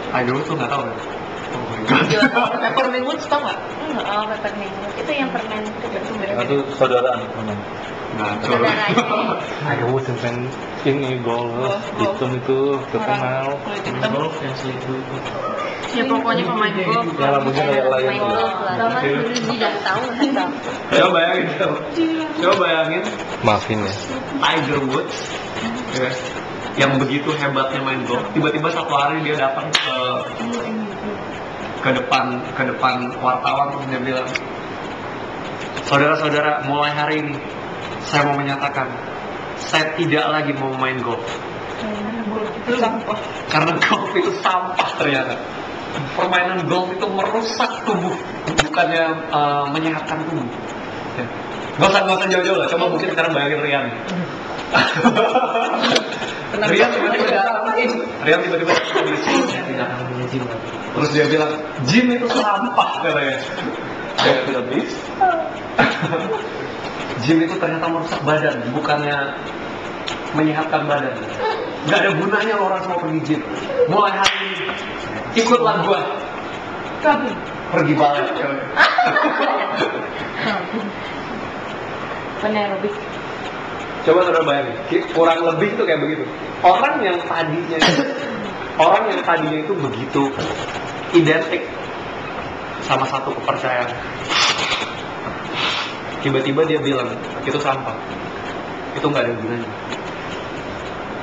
Idol tuh nggak tahu kan? Oh my god. Peppermint Woods tau nggak? Oh, Peppermint Woods itu yang permen itu Itu saudaraan teman. Nah, saudaranya. Ayo sampai ini golf hitam itu terkenal. Golf yang selingkuh itu. Ya pokoknya pemain golf. Ya rambutnya kayak layang. Main golf lah. Lama dulu dia tahu kan. Coba bayangin Maafin ya. Tiger Woods ya, yang begitu hebatnya main golf, tiba-tiba satu hari dia datang ke depan wartawan terus dia bilang, saudara-saudara, mulai hari ini saya mau menyatakan saya tidak lagi mau main golf karena golf itu sampah ternyata. Permainan golf itu merusak tubuh, bukannya menyehatkan tubuh. Ya. Gak usah jauh-jauh lah, coba mungkin sekarang bayangin Rian. Rian tiba-tiba datang di gym. Terus dia bilang, gym itu sampah katanya. Saya tidak bisa. Gym itu ternyata merusak badan, bukannya menyehatkan badan. Gak ada gunanya orang semua pergi gym. Mulai hari ini ikutlah gua. Kamu pergi balet. Penerobik. Coba saudara bayangin, kurang lebih itu kayak begitu. Orang yang tadinya itu begitu identik sama satu kepercayaan, tiba-tiba dia bilang itu sampah, itu nggak ada gunanya.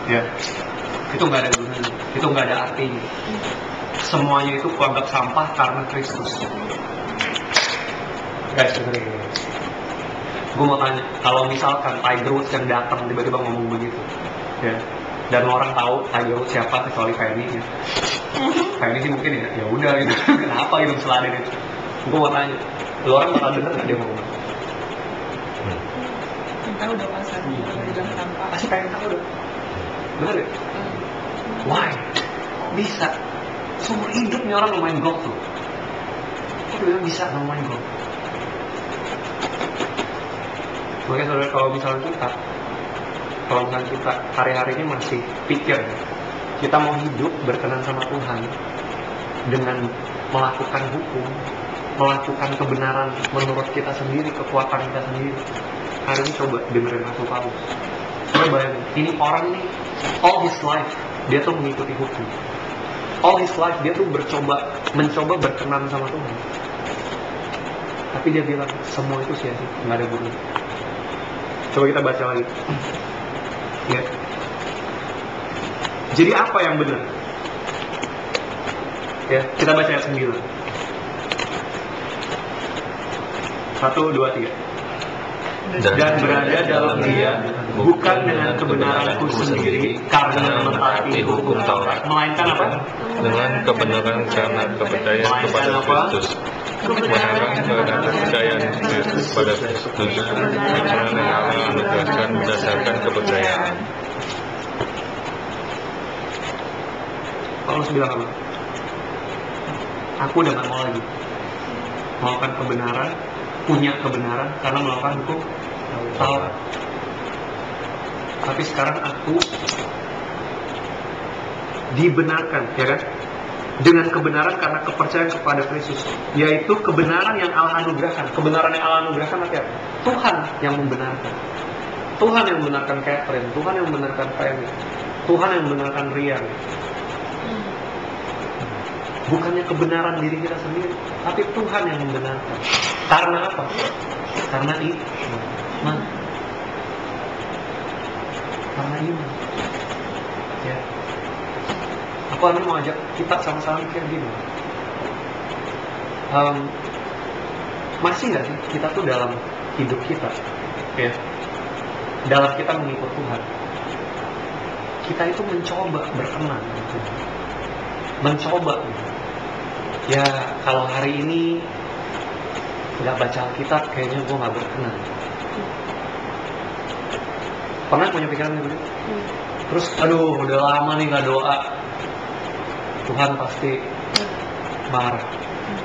Ya, itu nggak ada gunanya, itu nggak ada artinya. Semuanya itu kuanggap sampah karena Kristus. Guys, dengerin. Gue mau tanya, kalau misalkan Tiger Woods yang datang tiba-tiba ngomong begitu, ya, dan orang tahu Tiger Woods siapa kecuali Fanny, ya. Fanny sih mungkin ya udah gitu, kenapa gitu selain itu. Gue mau tanya, lo orang bakal denger nggak dia ngomong? Tahu dong asal bilang sampah. Pasti pengen tahu dong. Bener ya? Why? Bisa. Seumur hidupnya orang main golf tuh. Kok dia bisa main golf? Makanya saudara, kalau misalnya kita hari-harinya masih pikir kita mau hidup berkenan sama Tuhan dengan melakukan hukum, melakukan kebenaran menurut kita sendiri, kekuatan kita sendiri. Hari ini coba dengerin Rasul Paulus. Coba bayangin, ini orang nih all his life dia tuh mengikuti hukum. All his life dia tuh mencoba berkenan sama Tuhan. Tapi dia bilang semua itu sia-sia, nggak ada gunanya. Coba kita baca lagi. Ya. Jadi apa yang benar? Ya, kita baca ayat 9. 1, 2, 3. Dan berada dalam dia bukan dengan kebenaranku sendiri karena mentaati hukum Taurat, melainkan apa? Dengan kebenaran karena kepercayaan kepada Kristus. Mengarang kepercayaan pada Kristus yang Allah anugerahkan berdasarkan kepercayaan. Paulus bilang apa? Aku udah gak mau lagi melakukan kebenaran, punya kebenaran karena melakukan hukum Taurat. Tapi sekarang aku dibenarkan, ya kan? Dengan kebenaran karena kepercayaan kepada Kristus, yaitu kebenaran yang Allah anugerahkan. Kebenaran yang Allah anugerahkan apa? Tuhan yang membenarkan. Tuhan yang membenarkan Catherine, Tuhan yang membenarkan Fanny, Tuhan yang membenarkan Rian. Bukannya kebenaran diri kita sendiri, tapi Tuhan yang membenarkan. Karena apa? Karena iman. Karena iman. Ya. Aku mau ajak kita sama-sama mikir gini. Masih nggak sih kita tuh dalam hidup kita, ya, dalam kita mengikut Tuhan, kita itu mencoba berkenan, gitu. Mencoba. Ya kalau hari ini nggak baca Alkitab, kayaknya gue nggak berkenan. Pernah punya pikiran gitu? Terus, aduh, udah lama nih nggak doa. Tuhan pasti marah.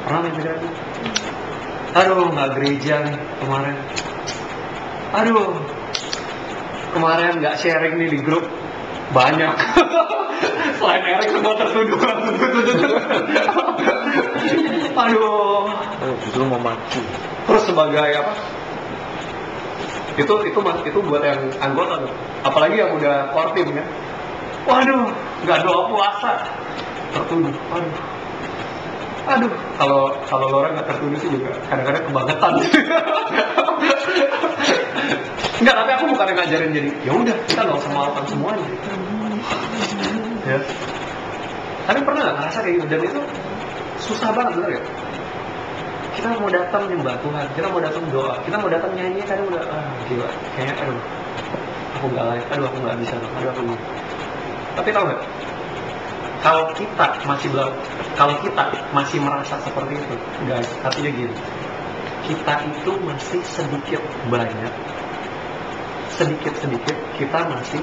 Pernah main pikiran gitu? Aduh, nggak gereja nih kemarin. Aduh, kemarin nggak sharing nih di grup banyak. Selain Eric semua tertuduh. Waduh. Justru mau mati. Terus sebagai apa? Itu buat yang anggota tuh. Apalagi yang udah core team kan. Waduh, nggak doa puasa, tertuduh. Aduh, kalau orang nggak tertuduh sih juga kadang-kadang kebangetan. Enggak, tapi aku bukan ngajarin jadi ya udah kita nggak usah melakukan semuanya. Ya. Tapi pernah nggak ngerasa kayak gitu? Dan itu susah banget, bener ya? Kita mau datang nyembah Tuhan, kita mau datang doa, kita mau datang nyanyi, kadang udah gila, kayaknya aku nggak layak, aku nggak bisa, aku nggak. Tapi tahu nggak? Kalau kita masih merasa seperti itu, guys, artinya gini, kita itu masih sedikit kita masih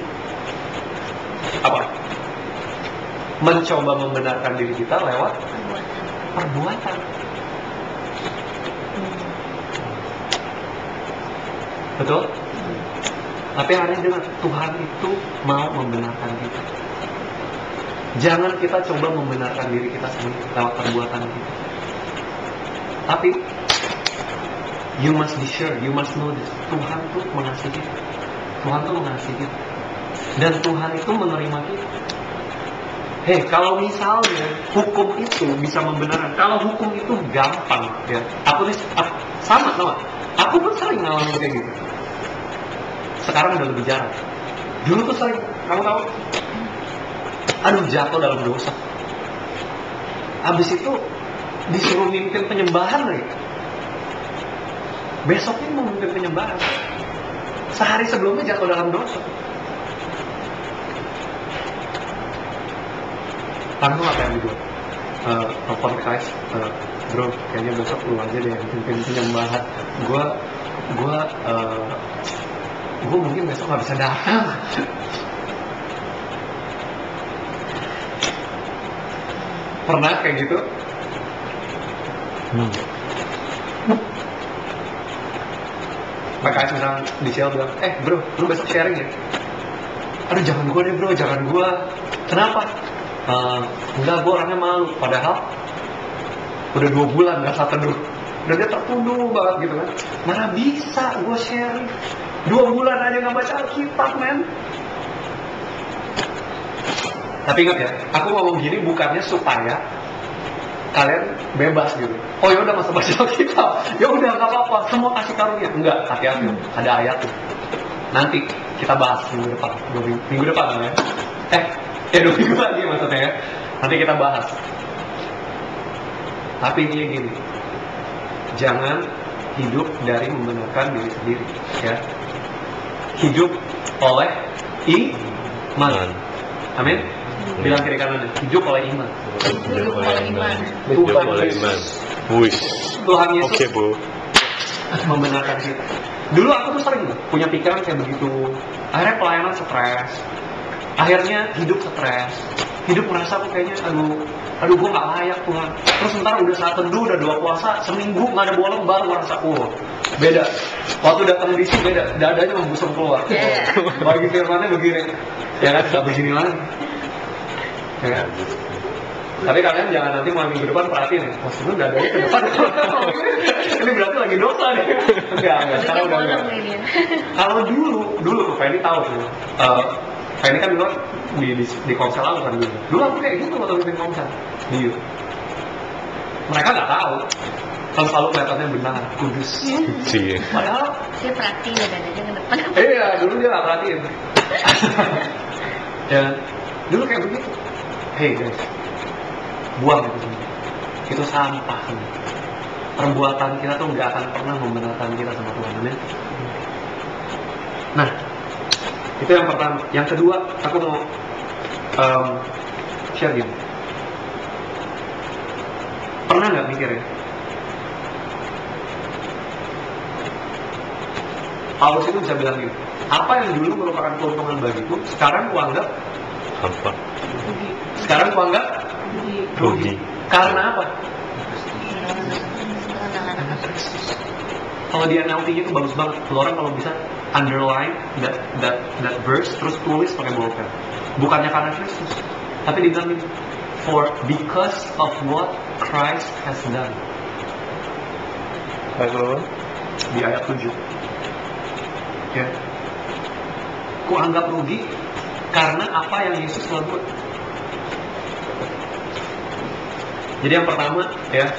mencoba membenarkan diri kita lewat perbuatan. Betul? Tapi hari ini dengar, Tuhan itu mau membenarkan kita. Jangan kita coba membenarkan diri kita sendiri lewat perbuatan kita. Tapi you must be sure, you must know this. Tuhan tuh mengasihi kita. Tuhan tuh mengasihi kita. Dan Tuhan itu menerima kita. Hei, kalau misalnya hukum itu bisa membenarkan, kalau hukum itu gampang, ya. Aku sama. Aku pun sering ngalamin kayak gitu. Sekarang udah lebih jarang. Dulu tuh sering, kamu tahu? Aduh, jatuh dalam dosa. Habis itu disuruh mimpin penyembahan lagi. Besoknya mau mimpin penyembahan. Sehari sebelumnya jatuh dalam dosa. Kamu apa yang dibuat? Telepon guys, bro, kayaknya besok lu aja deh yang mimpin penyembahan. Gue mungkin besok nggak bisa datang. Pernah kayak gitu? PKS misalnya di Shell bilang, bro, lu besok sharing ya? Aduh, jangan gue deh bro, jangan gue. Kenapa? Enggak, gue orangnya malu. Padahal udah 2 bulan gak saat teduh. Dan dia tertuduh banget gitu kan. Mana bisa gue sharing 2 bulan aja gak baca Alkitab, men. Tapi ingat ya, aku ngomong gini bukannya supaya kalian bebas gitu. Oh ya udah masa baca Alkitab, ya udah nggak apa-apa, semua kasih karunia. Enggak, hati-hati, ada ayatnya. Nanti kita bahas minggu depan, minggu depan namanya. 2 minggu lagi maksudnya ya. Nanti kita bahas. Tapi ini gini, jangan hidup dari membenarkan diri sendiri, ya. Hidup oleh iman. Amin. Bilang kiri kanannya, hidup oleh iman. Hidup oleh iman. Hidup oleh iman. Tuhan Yesus Oke, Bu. membenarkan kita. Dulu aku tuh sering punya pikiran kayak begitu. Akhirnya pelayanan stres. Akhirnya hidup stres. Hidup merasa aku kayaknya aduh gue gak layak Tuhan. Terus ntar udah saat teduh, udah 2 puasa, seminggu gak ada bolong baru merasa beda. Waktu datang di sini beda, dadanya membusung keluar. Bagi firmannya begini, ya kan, gak begini lagi. Ya kan? Tapi kalian jangan nanti mulai minggu depan perhatiin, maksudnya dadanya ke depan. Ini berarti lagi dosa nih. Enggak, sekarang udah enggak. Kalau dulu Feni tahu tuh. Feni kan dulu di Komsel aku kan dulu. Dulu aku kayak gitu waktu bikin Komsel di YouTube. Mereka nggak tahu. Kalau selalu kelihatannya benar, kudus. Iya. Padahal Dia perhatiin ya dadanya ke depan. iya, dulu dia nggak perhatiin. Ya, dulu kayak begitu. Hey guys, buang itu semua. Itu sampah semua. Perbuatan kita tuh nggak akan pernah membenarkan kita sama Tuhan. Amin. Nah, itu yang pertama. Yang kedua, aku mau share gini. Pernah nggak mikir ya? Paulus itu bisa bilang gini, apa yang dulu merupakan keuntungan bagiku, sekarang kuanggap Apa? Sekarang kuanggap rugi. Karena apa? Kalau di NLT-nya itu bagus banget. Orang kalau bisa underline that verse, terus tulis pakai bolpen. Bukannya karena Kristus, tapi dibilang gitu, because of what Christ has done. Lalu di ayat 7. Ya. Ku anggap rugi karena apa yang Yesus telah buat. Jadi yang pertama ya,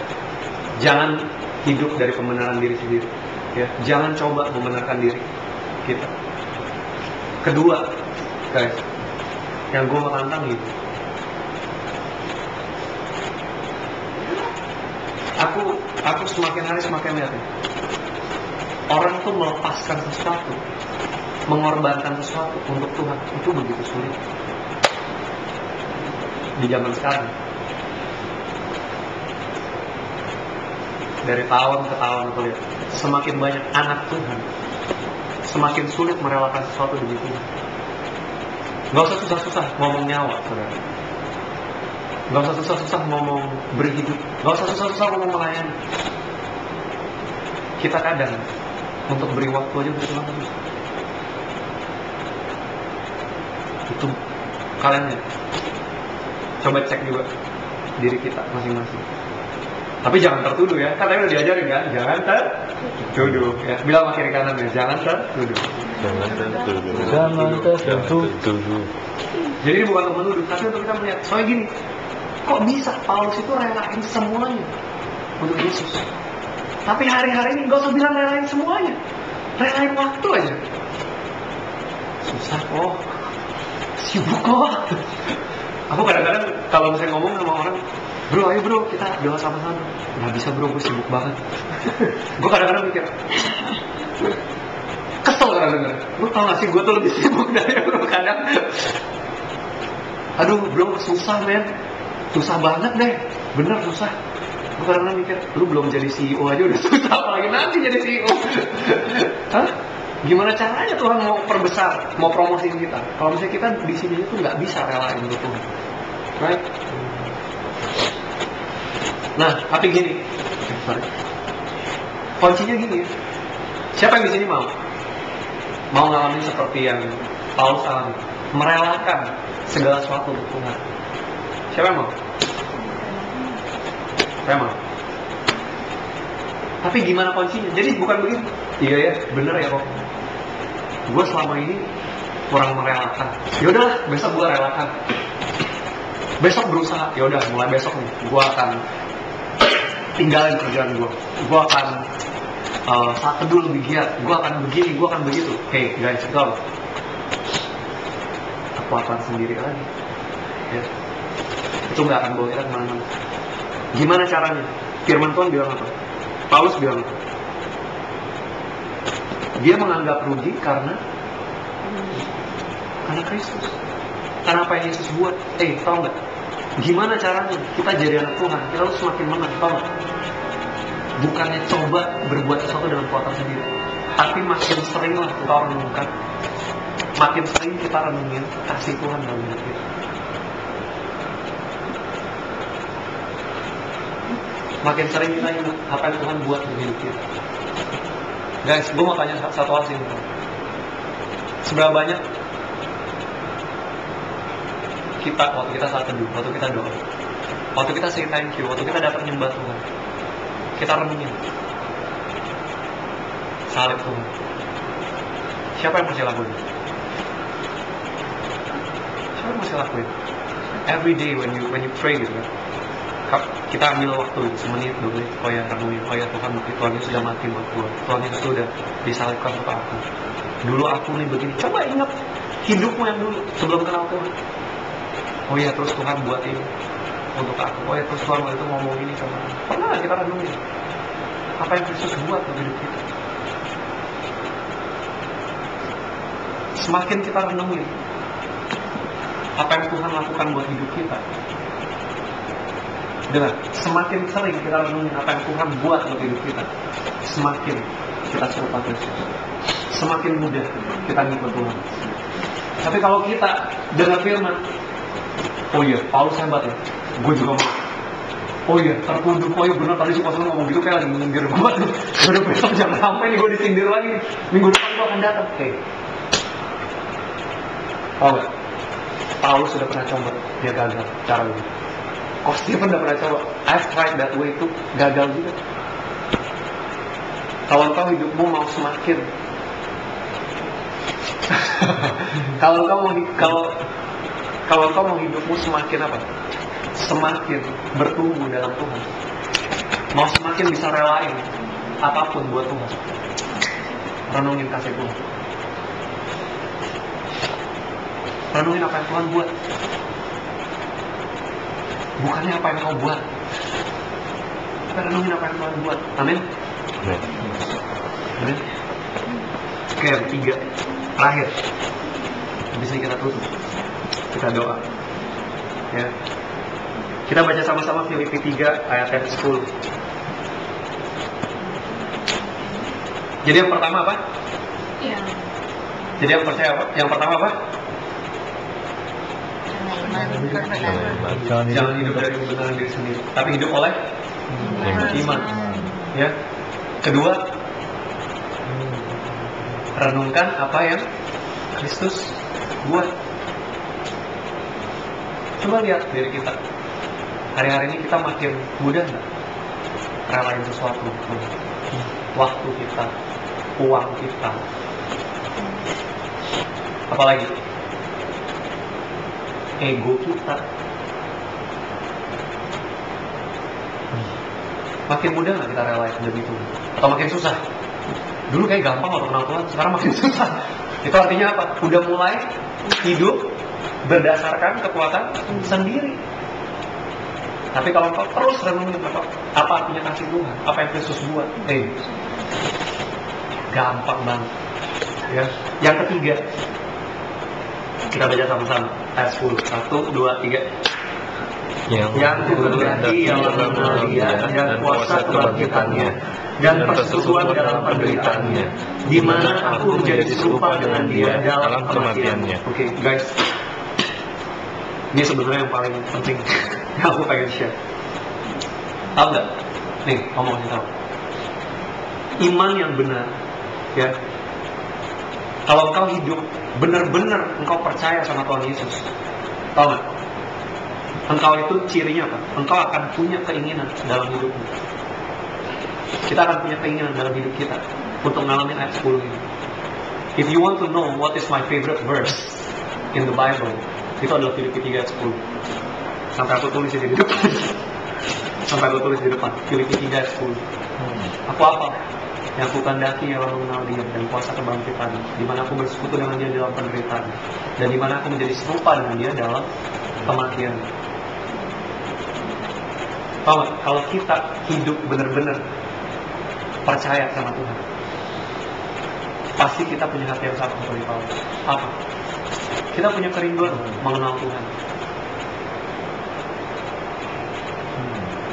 jangan hidup dari pembenaran diri sendiri. Ya, jangan coba membenarkan diri kita. Kedua, guys, yang gue mau tantang gitu. Aku semakin hari semakin lihat nih, orang tuh melepaskan sesuatu, mengorbankan sesuatu untuk Tuhan itu begitu sulit di zaman sekarang. Dari tahun ke tahun aku lihat, semakin banyak anak Tuhan, semakin sulit merelakan sesuatu demi Tuhan. Gak usah susah-susah ngomong nyawa, saudara. Gak usah susah-susah ngomong berhidup. Gak usah susah-susah ngomong melayani. Kita kadang untuk beri waktu aja udah susah. Itu kalian ya, coba cek juga diri kita masing-masing. Tapi jangan tertuduh ya, katanya udah diajarin kan, jangan tertuduh ya. Bilang sama kiri kanan ya, jangan tertuduh. Jangan tertuduh. Jadi ini bukan untuk menuduh, tapi untuk kita melihat. Soalnya gini, kok bisa Paulus itu relain semuanya untuk Yesus? Tapi hari-hari ini gak usah bilang relain semuanya, relain waktu aja. Susah kok, sibuk kok. Aku kadang-kadang kalau misalnya ngomong sama orang, bro ayo bro kita doa sama-sama. Gak bisa bro, gue sibuk banget. Gue kadang-kadang mikir, kesel kadang-kadang. Lu tau gak sih gue tuh lebih sibuk dari bro kadang. Aduh bro susah men, susah banget deh, bener susah. Gue kadang-kadang mikir, lu belum jadi CEO aja udah susah, apalagi nanti jadi CEO. Hah? Gimana caranya Tuhan mau perbesar, mau promosiin kita? Kalau misalnya kita di sini itu nggak bisa relain untuk Tuhan, right? Nah, tapi gini, kuncinya gini ya. Siapa yang di sini mau ngalamin seperti yang Paulus alami, merelakan segala sesuatu untuk Tuhan? Siapa yang mau? Saya mau. Tapi gimana kuncinya? Jadi bukan begitu. Iya ya, bener ya kok. Gue selama ini kurang merelakan. Yaudahlah, besok gue relakan. Besok berusaha. Yaudah, mulai besok nih, gue akan tinggalin kerjaan gue. Gue akan saat teduh lebih giat. Gue akan begini, gue akan begitu. Hey guys, go. Kekuatan sendiri lagi. Ya. Itu nggak akan bawa kita kemana-mana. Gimana caranya? Firman Tuhan bilang apa? Paulus bilang apa? Dia menganggap rugi karena Kristus. Karena apa yang Yesus buat? Tau nggak? Gimana caranya kita jadi anak Tuhan? Kita harus semakin menang, tau nggak? Bukannya coba berbuat sesuatu dengan kekuatan sendiri, tapi makin seringlah kita renungkan, makin sering kita renungin kasih Tuhan dalam hidup kita. Makin sering kita ingat apa yang Tuhan buat di hidup kita. Guys, gue mau tanya satu hal sih. Seberapa banyak kita waktu kita saat teduh, waktu kita doa, waktu kita say thank you, waktu kita dapat nyembah Tuhan, kita renungin salib Tuhan. Siapa yang masih lakuin? Siapa yang masih lakuin? Every day when you pray gitu kan, kita ambil waktu semenit, 2 menit, oh ya renungin, oh ya Tuhan Yesus sudah mati buat gue, Tuhan Yesus sudah disalibkan untuk aku. Dulu aku nih begini, coba ingat hidupmu yang dulu sebelum kenal Tuhan. Oh ya terus Tuhan buat ini untuk aku, oh ya terus Tuhan waktu itu ngomong ini sama aku. Pernah gak kita renungin apa yang Kristus buat untuk hidup kita? Semakin kita renungin apa yang Tuhan lakukan buat hidup kita, dengar, semakin sering kita renungin apa yang Tuhan buat untuk hidup kita, semakin kita serupa Kristus, semakin mudah kita ngikut Tuhan. Tapi kalau kita dengar firman, oh iya, Paulus hebat ya, gue juga mau. Oh iya, tertunduk, oh iya benar tadi si pastor ngomong gitu kayak lagi menyindir gue. Udah besok jangan sampai nih gue disindir lagi. Minggu depan gue akan datang. Oke. Tahu nggak? Paulus sudah pernah coba, dia gagal cara ini. Kok Stephen udah pernah coba? I've tried that way itu gagal juga. Kalau engkau hidupmu mau semakin kalau engkau mau hidupmu semakin apa? Semakin bertumbuh dalam Tuhan, mau semakin bisa relain apapun buat Tuhan, renungin kasih Tuhan. Renungin apa yang Tuhan buat, bukannya apa yang kau buat. Kita renungin apa yang Tuhan buat. Amin. Amin. Oke, yang ketiga, terakhir. Habis ini kita tutup, kita doa. Ya. Kita baca sama-sama Filipi 3 ayat yang 10. Jadi yang pertama apa? Iya. Jadi yang percaya apa? Yang pertama apa? Jangan hidup dari kebenaran diri sendiri, tapi hidup oleh iman. Ya. Kedua, renungkan apa yang Kristus buat. Coba lihat diri kita. Hari-hari ini kita makin mudah nggak relain sesuatu? Waktu kita, uang kita, apalagi ego kita. Makin mudah nggak kita relain demi itu? Atau makin susah? Dulu kayak gampang untuk kenal Tuhan, sekarang makin susah. Itu artinya apa? Udah mulai hidup berdasarkan kekuatan sendiri. Tapi kalau kau terus renungin apa artinya kasih Tuhan, apa yang Kristus buat, gampang banget. Ya. Yang ketiga, kita baca sama-sama ayat 10. 1, 2, 3. Yang kuberkati ialah mengenal Dia dan kuasa kebangkitannya dan persekutuan dalam penderitaannya, di mana aku menjadi serupa dengan Dia dalam kematiannya. Oke, guys, ini sebenarnya yang paling penting yang aku pengen share. Tahu nggak? Nih, ngomong kasih tahu. Iman yang benar, ya. Kalau engkau hidup benar-benar engkau percaya sama Tuhan Yesus, tahu nggak? Engkau itu cirinya apa? Engkau akan punya keinginan dalam hidupmu. Kita akan punya keinginan dalam hidup kita untuk ngalamin ayat 10 ini. If you want to know what is my favorite verse in the Bible, itu adalah Filipi 3 ayat 10. Sampai aku tulis di depan. Sampai aku tulis di depan. Filipi 3 ayat 10. Aku apa? Yang aku kehendaki ialah mengenal Dia dan kuasa kebangkitan, di mana aku bersekutu dengan Dia dalam penderitaan, dan di mana aku menjadi serupa dengan Dia dalam kematian. Tahu nggak? Kalau kita hidup benar-benar percaya sama Tuhan, pasti kita punya hati yang sama seperti Paulus. Apa? Kita punya kerinduan mengenal Tuhan.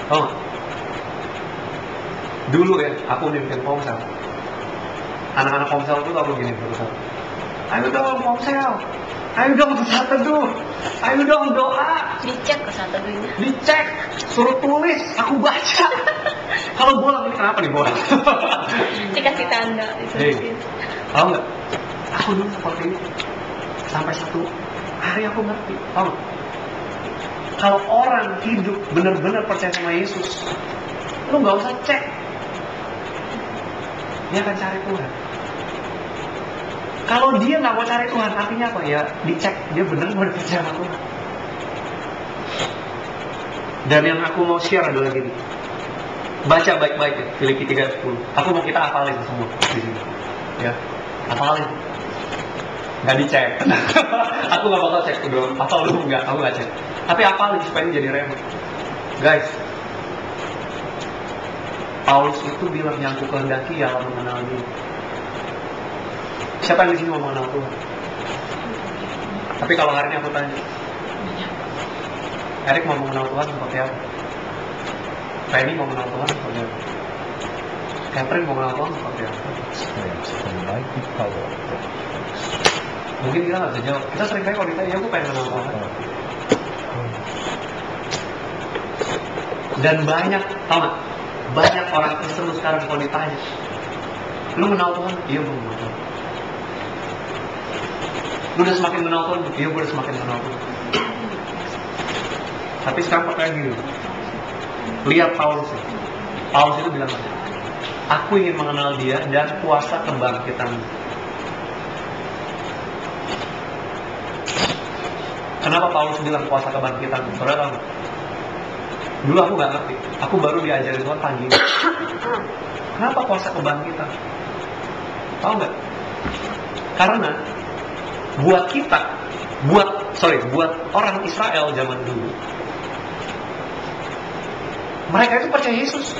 Tahu nggak? Dulu ya, aku mimpin Komsel. Anak-anak Komsel itu tahu gini terus. Ayo dong Komsel, ayo dong saat teduh, ayo dong doa. Dicek ke saat teduhnya. Dicek, suruh tulis, aku baca. Kalau bolang ini kenapa nih bolang? Dikasih tanda. Tahu nggak? Aku dulu seperti itu. Sampai satu hari aku ngerti. Tahu nggak? Kalau orang hidup benar-benar percaya sama Yesus, lu nggak usah cek. Dia akan cari Tuhan. Kalau dia nggak mau cari Tuhan, artinya apa? Ya dicek dia benar-benar percaya sama Tuhan. Dan yang aku mau share adalah gini. Baca baik-baik ya, Filipi 3 ayat 10. Aku mau kita hafalin semua di sini. Ya, hafalin. Nggak dicek. Aku nggak bakal cek dulu. Hafal dulu nggak? Aku nggak cek. Tapi hafalin supaya ini jadi rema. Guys, Paulus itu bilang yang ku kehendaki ialah mengenal Dia. Siapa yang di sini mau mengenal Tuhan? Tapi kalau hari ini aku tanya, Erik mau mengenal Tuhan seperti apa? Penny mau mengenal Tuhan seperti apa? Catherine mau mengenal Tuhan seperti apa? Mungkin kita nggak bisa jawab. Kita sering kali kalau ditanya, ya aku pengen mengenal Tuhan. Dan banyak, tau gak? Banyak orang Kristen sekarang kalau ditanya, lu mengenal Tuhan? Iya, gue mengenal Tuhan. Lu udah semakin mengenal Tuhan? Iya, gue udah semakin mengenal Tuhan. Tapi sekarang pertanyaan gini, lihat Paulus ya. Paulus itu bilang apa? Aku ingin mengenal dia dan kuasa kebangkitan. Kenapa Paulus bilang kuasa kebangkitan? Saudara tahu nggak? Dulu aku nggak ngerti. Aku baru diajarin Tuhan pagi. Kenapa kuasa kebangkitan? Tahu nggak? Karena buat kita, buat orang Israel zaman dulu, mereka itu percaya Yesus.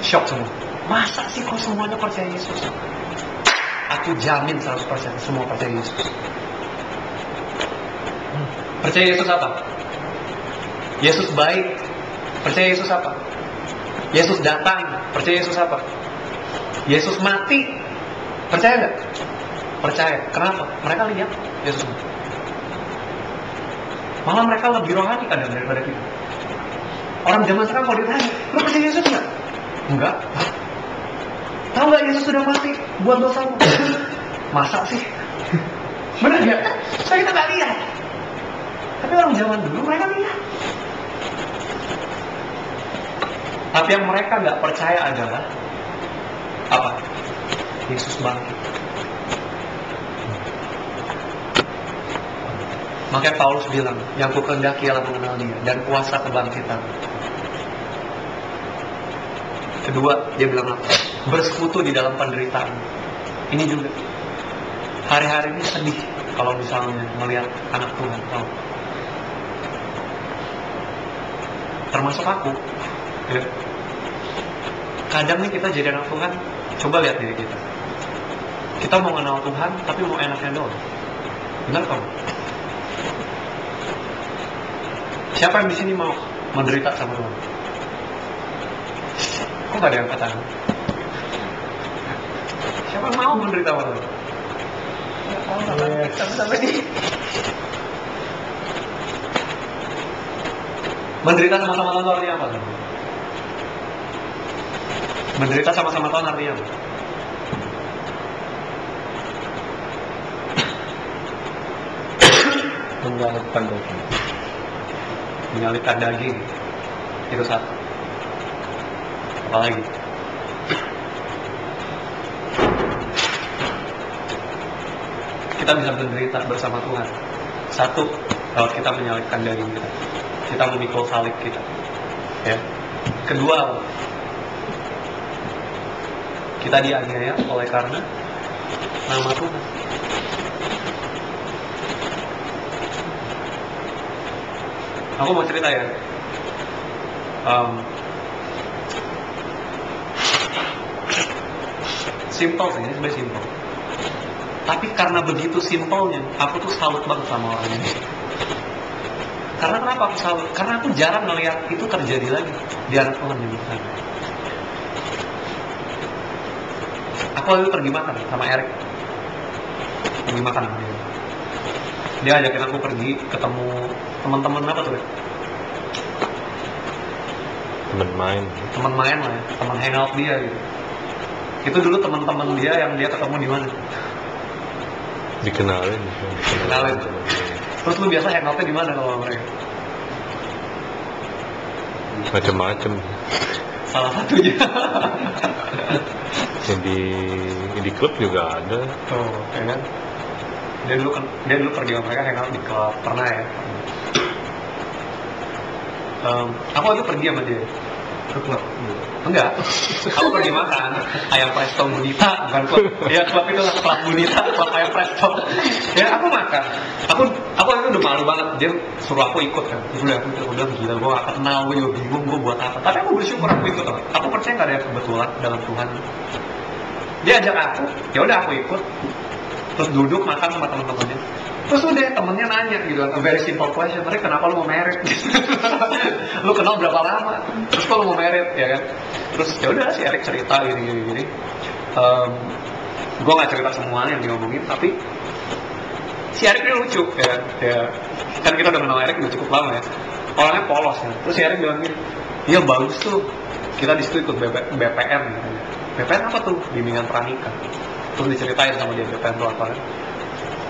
Shock semua. Masa sih kok semuanya percaya Yesus? Aku jamin 100% semua percaya Yesus. Percaya Yesus apa? Yesus baik. Percaya Yesus apa? Yesus datang. Percaya Yesus apa? Yesus mati. Percaya nggak? Percaya. Kenapa? Mereka lihat Yesus mati. Malah mereka lebih rohani kadang daripada kita. Orang zaman sekarang kalau ditanya, lu percaya Yesus nggak? Enggak. Tahu nggak Yesus sudah mati buat dosamu? Masa sih? Benar nggak? Saya kita nggak lihat. Tapi orang zaman dulu mereka lihat. Tapi yang mereka nggak percaya adalah apa? Yesus bangkit. Makanya Paulus bilang, yang ku kehendaki ialah mengenal dia dan kuasa kebangkitan. Kedua, dia bilang apa? Bersekutu di dalam penderitaan. Ini juga. Hari-hari ini sedih kalau misalnya melihat anak Tuhan, tahu? Termasuk aku. Ya. Kadang nih kita jadi anak Tuhan, coba lihat diri kita. Kita mau kenal Tuhan, tapi mau enaknya doang. Benar kan? Siapa yang di sini mau menderita sama Tuhan? Kok gak ada yang kata? Siapa yang mau menderita sama Tuhan? Sama-sama dia. Menderita sama-sama Tuhan artinya apa? Menderita sama-sama Tuhan artinya apa? Menyalipkan daging. Menyalipkan daging. Itu satu. Apa lagi? Kita bisa menderita bersama Tuhan. Satu, kalau kita menyalipkan daging kita, kita memikul salib kita. Ya. Kedua, kita dianiaya oleh karena nama Tuhan. Aku mau cerita ya. Simple sih, ini sebenarnya simple. Tapi karena begitu simpelnya, aku tuh salut banget sama orang ini. Karena kenapa aku salut? Karena aku jarang ngeliat itu terjadi lagi di anak Tuhan yang bukan. Aku lalu pergi makan sama Erik. Pergi makan sama dia. Dia ajakin aku pergi ketemu teman-teman apa tuh? Teman main. Teman main lah ya, teman hangout dia gitu. Itu dulu teman-teman dia yang dia ketemu di mana? Dikenalin. Terus lu biasa hangoutnya di mana kalau mereka? Macam-macam. Salah satunya. Jadi di klub juga ada. Oh, ya kan? Dia dulu pergi sama mereka hangout di klub, pernah ya? Aku waktu pergi sama dia ke klub. Enggak, aku pergi makan ayam presto Bunita, bukan klub. Ya klub itu lah, klub Bunita, klub ayam presto. Ya aku makan. Aku itu udah malu banget. Dia suruh aku ikut kan. Terus aku udah gila, gue gak kenal, gue juga bingung gue buat apa. Tapi aku bersyukur aku ikut. Aku percaya gak ada yang kebetulan dalam Tuhan. Dia ajak aku, ya udah aku ikut. Terus duduk makan sama teman-temannya. Terus udah temennya nanya gitu kan, a very simple question, Rick kenapa lu mau merit? Lu kenal berapa lama? Terus kok lu mau merit, ya kan? Terus ya udah si Erik cerita gini. Gue nggak cerita semuanya yang dia ngomongin, tapi si Erik ini lucu, ya. Kan kita udah kenal Erik udah cukup lama ya. Orangnya polos ya. Terus si Erik bilang gini, iya bagus tuh, kita di situ ikut BPM katanya. BPM apa tuh? Bimbingan pranikah. Terus diceritain sama dia BPM tuh apa kan?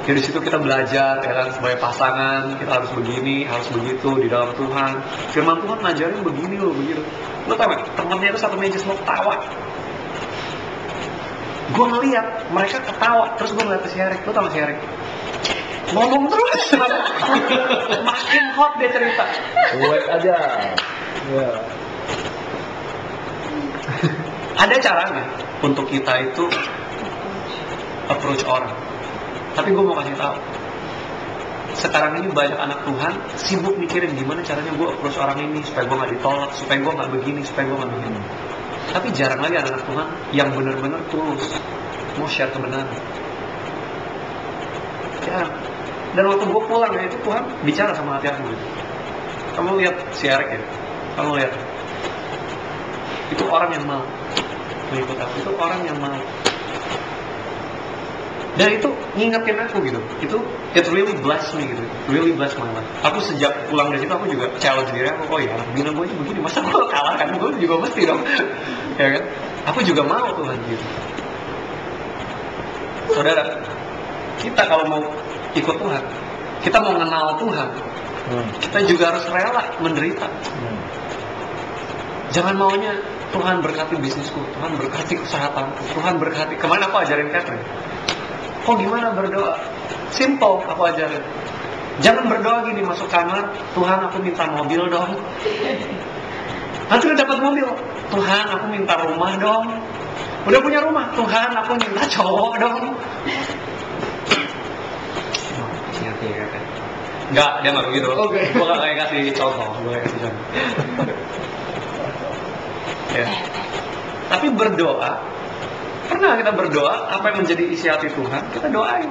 Jadi situ kita belajar ya kan, sebagai pasangan kita harus begini, harus begitu di dalam Tuhan. Firman Tuhan ngajarin begini loh, begitu. Lo tau gak, temennya itu satu meja semua ketawa. Gue ngeliat mereka ketawa, terus gue ngeliat ke si Erik. Lo tau gak si Erik? Ngomong terus. Makin hot dia cerita. Buat aja. Ya. Ada caranya untuk kita itu approach orang. Tapi gue mau kasih tahu, sekarang ini banyak anak Tuhan sibuk mikirin gimana caranya gue approach orang ini supaya gue nggak ditolak, supaya gue nggak begini, supaya gue nggak begini. Tapi jarang lagi anak Tuhan yang benar-benar tulus mau share kebenaran. Ya. Dan waktu gue pulang ya, itu Tuhan bicara sama hati aku. Kamu lihat si Erik ya, kamu lihat itu orang yang mau mengikut aku, itu orang yang mau. Dan itu ngingetin aku gitu. It really blessed me gitu. Really blessed my life. Aku sejak pulang dari situ aku juga challenge diri aku. Oh ya, bina gue aja begini, masa gue kalah kan? Gue juga mesti dong. Ya kan? Aku juga mau Tuhan gitu. Saudara, kita kalau mau ikut Tuhan, kita mau kenal Tuhan, kita juga harus rela menderita. Jangan maunya Tuhan berkati bisnisku, Tuhan berkati kesehatanku, Tuhan berkati. Kemarin aku ajarin Catherine, kok gimana berdoa? Simple, aku ajarin. Jangan berdoa gini, masuk kamar, Tuhan aku minta mobil dong. Nanti udah dapat mobil, Tuhan aku minta rumah dong. Udah punya rumah, Tuhan aku minta cowok dong. Enggak, dia nggak begitu. Gue gak kayak kasih contoh, gue kayak kasih contoh. Ya. Tapi berdoa, pernah kita berdoa apa yang menjadi isi hati Tuhan, kita doain.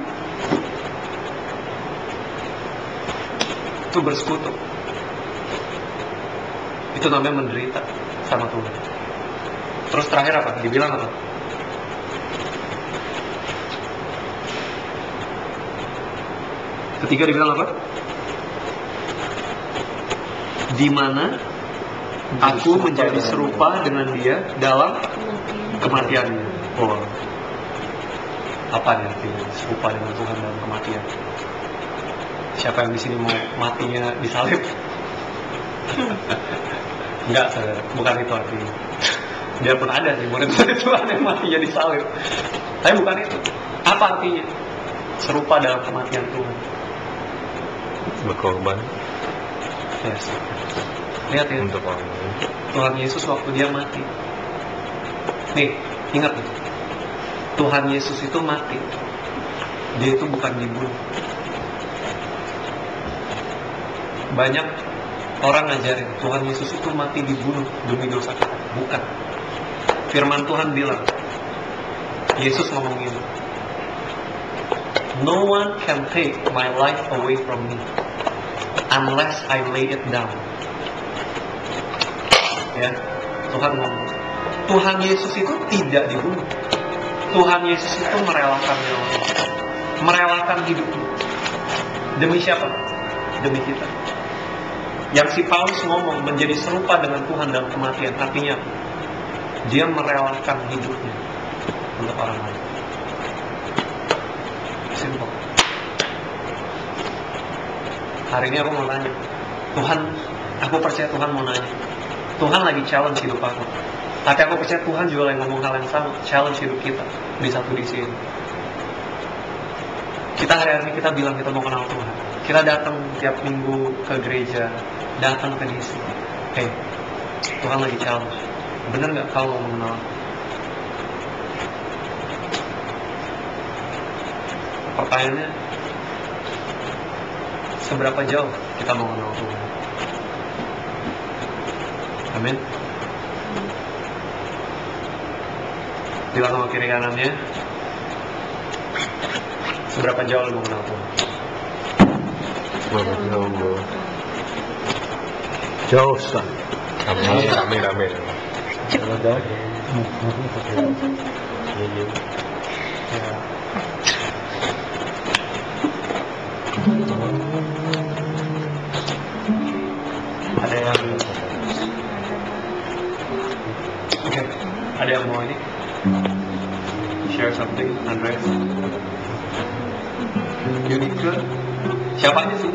Itu bersekutu. Itu namanya menderita sama Tuhan. Terus terakhir apa? Dibilang apa? Ketiga dibilang apa? Di mana aku menjadi serupa dengan dia dalam kematiannya. Oh, apa nih artinya serupa dengan Tuhan dalam kematian? Siapa yang di sini mau matinya disalib? Enggak, saudara, bukan itu artinya. Biarpun ada sih murid-murid Tuhan yang matinya disalib, tapi bukan itu. Apa artinya serupa dalam kematian Tuhan? Berkorban. Yes. Lihat ya, Untuk orang lain. Tuhan Yesus waktu dia mati. Nih, ingat nih. Tuhan Yesus itu mati. Dia itu bukan dibunuh. Banyak orang ngajarin Tuhan Yesus itu mati dibunuh demi dosa kita. Bukan. Firman Tuhan bilang, Yesus ngomong gini, no one can take my life away from me unless I lay it down. Ya, Tuhan ngomong. Tuhan Yesus itu tidak dibunuh. Tuhan Yesus itu merelakan nyawanya, merelakan hidupnya. Demi siapa? Demi kita. Yang si Paulus ngomong menjadi serupa dengan Tuhan dalam kematian, artinya dia merelakan hidupnya untuk orang lain. Simple. Hari ini aku mau nanya, Tuhan, aku percaya Tuhan mau nanya. Tuhan lagi challenge hidup aku. Tapi aku percaya Tuhan juga lagi ngomong hal yang sama, challenge hidup kita di satu di sini. Kita hari-hari kita bilang kita mau kenal Tuhan. Kita datang tiap minggu ke gereja, datang ke DC. Hey, Tuhan lagi challenge. Bener nggak kau mau mengenal? Pertanyaannya, seberapa jauh kita mau mengenal Tuhan? Amin. Bilang sama kiri kanannya, seberapa jauh lu mau kenal Tuhan? Seberapa jauh bro? Jauh sekali. Amin, amin, amin. Jauh. Ya. Ada yang oke, ada yang mau ini share something, Andreas? Unike siapa aja sih